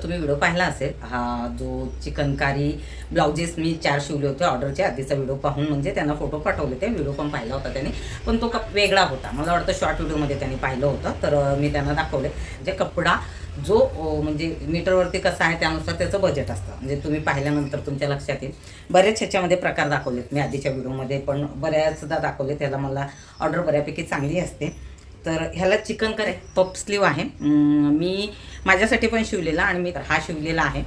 तुम्ही व्हिडिओ पाहिला असेल, हा जो चिकनकारी ब्लाउजेस मी 4 शिवले होते ऑर्डरचे आधीचा व्हिडिओ पाहून, म्हणजे त्यांना फोटो पाठवले, ते व्हिडिओ पण पाहिला होता त्याने, पण तो वेगळा होता. मला वाटतं शॉर्ट व्हिडिओमध्ये त्यांनी पाहिलं होतं, तर मी त्यांना दाखवले. म्हणजे कपडा जो म्हणजे मीटरवरती कसा आहे त्यानुसार त्याचं बजेट असतं. म्हणजे तुम्ही पाहिल्यानंतर तुमच्या लक्षात येईल. बरेच ह्याच्यामध्ये प्रकार दाखवलेत मी आधीच्या व्हिडिओमध्ये, पण बऱ्याचदा दाखवले. त्याला मला ऑर्डर बऱ्यापैकी चांगली असते. तर ह्याला चिकन करे पप स्लीव आहे. मी माझ्यासाठी पण शिवलेला आणि मी हा शिवलेला आहे.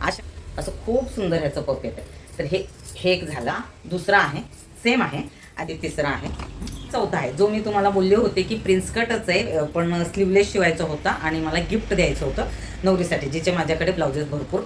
अशा असं खूप सुंदर ह्याचं पप येतं. तर हे एक झाला. दुसरा आहे, सेम आहे. आधी तिसरा आहे. चौथा आहे जो मी तुम्हाला बोलले होते की प्रिन्स कटच आहे, पण स्लीवलेस शिवायचं होतं आणि मला गिफ्ट द्यायचं होतं नवरीसाठी, जिचे माझ्याकडे ब्लाउजेस भरपूर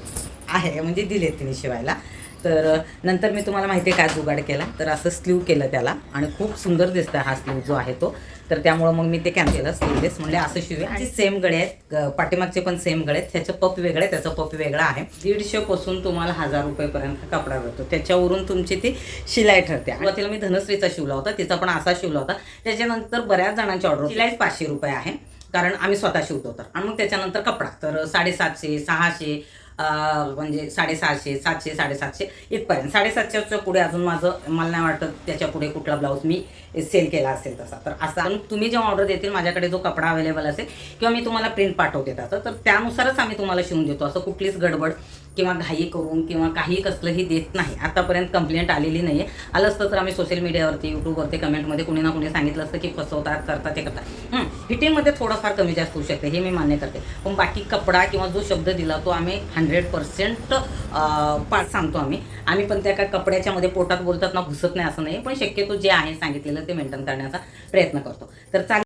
आहे, म्हणजे दिले तिने शिवायला. तर नंतर मी तुम्हाला माहिती आहे काय जुगाड केला, तर असं स्लीव केलं त्याला आणि खूप सुंदर दिसतं हा स्लीव जो आहे तो. तर त्यामुळं मग मी ते कॅन्सल केलं. स्लीवलेस म्हणजे असं शिवूया. आणि सेम गळे आहेत, पाठीमागचे पण सेम गळे आहेत. त्याचं पप वेगळं आहे, त्याचं पप वेगळा आहे. 150 पासून तुम्हाला 1000 रुपयेपर्यंत कपडा मिळतो. त्याच्यावरून तुमची ती शिलाई ठरते. सुरुवातीला मी धनश्रीचा शिवला होता, तिचा पण असा शिवला होता. त्याच्यानंतर बऱ्याच जणांची ऑर्डर, शिलाई 500 रुपये आहे, कारण आम्ही स्वतः शिवतो. तर आणि मग त्याच्यानंतर कपडा तर 750, 600, म्हणजे 650, 700, 750 इथपर्यंत. 750च्या पुढे अजून मला नाही वाटत त्याच्या पुढे कुठला ब्लाऊज मी सेल केला असेल तसा. तर असा तुम्ही जेव्हा ऑर्डर देतील, माझ्याकडे जो कपडा अवेलेबल असेल किंवा मी तुम्हाला प्रिंट पाठवते त्याचं, तर त्यानुसारच आम्ही तुम्हाला शिवून देतो. असं कुठलीच गडबड किंवा घाई करून किंवा काही कसलंही देत नाही. आतापर्यंत कंप्लेंट आलेली नाही आहे. आलं असतं तर आम्ही सोशल मीडियावरती, यूट्यूबवरती कमेंटमध्ये कुणी ना कुणी सांगितलं असतं की फसवतात, करतात, ते करतात. फिटिंगमध्ये थोडंफार कमी जास्त होऊ शकते, हे मी मान्य करते. पण बाकी कपडा किंवा जो शब्द दिला तो आम्ही 100% पाठ सांगतो. आम्ही पण त्या काय कपड्याच्या मध्ये पोटात बोलतात ना घुसत नाही असं नाही, पण शक्यतो जे आहे सांगितलेलं ते मेंटेन करण्याचा प्रयत्न करतो. तर